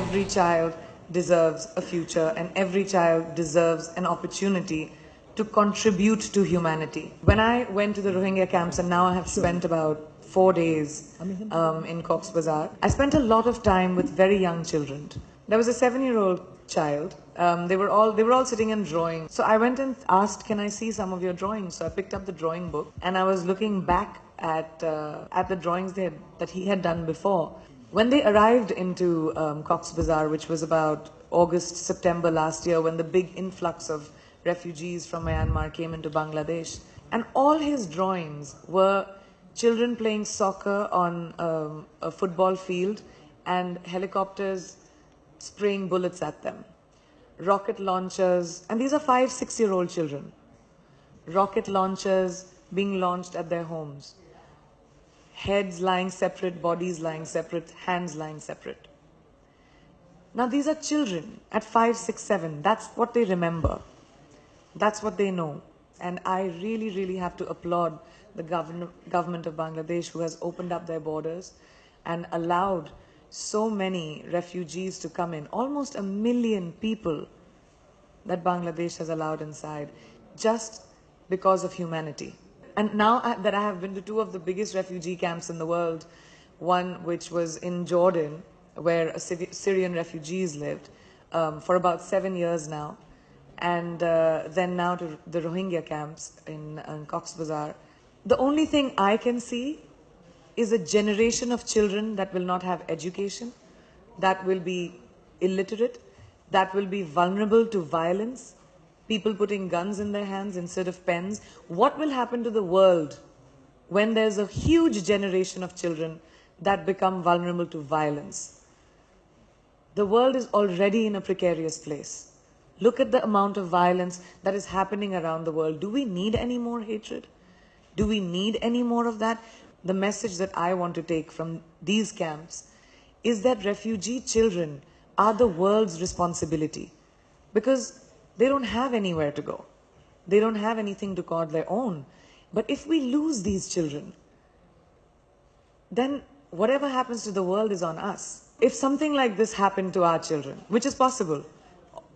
every child deserves a future and every child deserves an opportunity to contribute to humanity. When I went to the Rohingya camps, and now I have spent about 4 days in Cox's Bazar, I spent a lot of time with very young children. There was a 7-year-old child. They were all sitting and drawing. So I went and asked, "Can I see some of your drawings?" So I picked up the drawing book and I was looking back at the drawings that he had done before. When they arrived into Cox's Bazar, which was about August, September last year, when the big influx of refugees from Myanmar came into Bangladesh, and all his drawings were children playing soccer on a football field and helicopters spraying bullets at them, rocket launchers, and these are 5-6-year-old children, rocket launchers being launched at their homes, heads lying separate, bodies lying separate, hands lying separate. Now these are children at 5, 6, 7. That's what they remember. That's what they know. And I really, really have to applaud the government of Bangladesh, who has opened up their borders and allowed so many refugees to come in. Almost 1 million people that Bangladesh has allowed inside, just because of humanity. And now that I have been to 2 of the biggest refugee camps in the world, one which was in Jordan, where Syrian refugees lived for about 7 years now, and then now to the Rohingya camps in Cox's Bazar. The only thing I can see is a generation of children that will not have education, that will be illiterate, that will be vulnerable to violence, people putting guns in their hands instead of pens. What will happen to the world when there's a huge generation of children that become vulnerable to violence? The world is already in a precarious place. Look at the amount of violence that is happening around the world. Do we need any more hatred? Do we need any more of that? The message that I want to take from these camps is that refugee children are the world's responsibility, because they don't have anywhere to go. They don't have anything to call their own. But if we lose these children, then whatever happens to the world is on us. If something like this happened to our children, which is possible,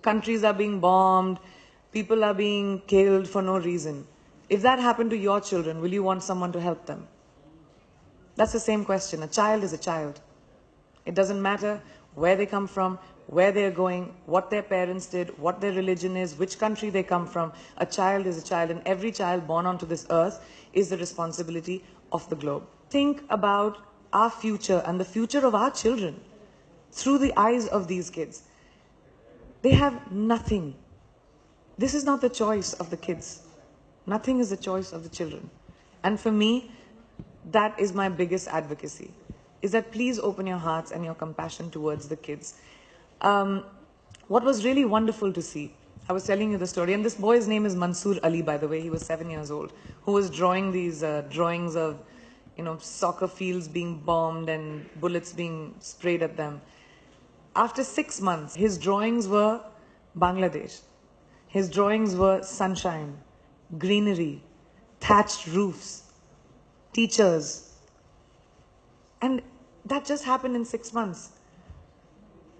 countries are being bombed, people are being killed for no reason. If that happened to your children, will you want someone to help them? That's the same question. A child is a child. It doesn't matter where they come from, where they're going, what their parents did, what their religion is, which country they come from. A child is a child, and every child born onto this earth is the responsibility of the globe. Think about our future and the future of our children through the eyes of these kids. They have nothing. This is not the choice of the kids. Nothing is the choice of the children. And for me, that is my biggest advocacy, is that please open your hearts and your compassion towards the kids. What was really wonderful to see, I was telling you the story, and this boy's name is Mansoor Ali, by the way. He was 7 years old, who was drawing these drawings of, soccer fields being bombed and bullets being sprayed at them. After 6 months, his drawings were Bangladesh. His drawings were sunshine, greenery, thatched roofs, teachers. And that just happened in 6 months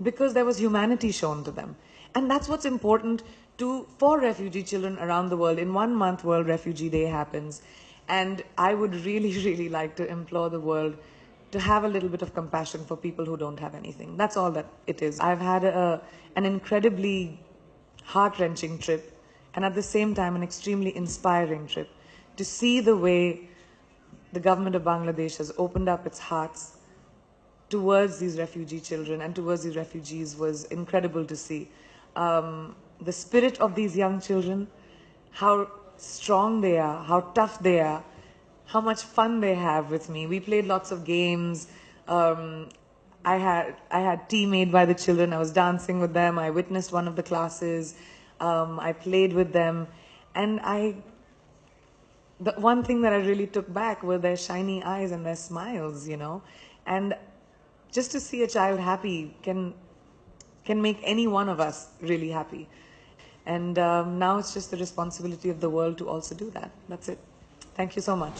because there was humanity shown to them. And that's what's important for refugee children around the world. In 1 month, World Refugee Day happens. And I would really, really like to implore the world to have a little bit of compassion for people who don't have anything. That's all that it is. I've had an incredibly heart-wrenching trip, and at the same time an extremely inspiring trip, to see the way the government of Bangladesh has opened up its hearts towards these refugee children and towards these refugees was incredible to see. The spirit of these young children, how strong they are, how tough they are, how much fun they have with me. We played lots of games. I had tea made by the children. I was dancing with them. I witnessed one of the classes. I played with them. And the one thing that I really took back were their shiny eyes and their smiles, And just to see a child happy can make any one of us really happy. And now it's just the responsibility of the world to also do that. That's it. Thank you so much.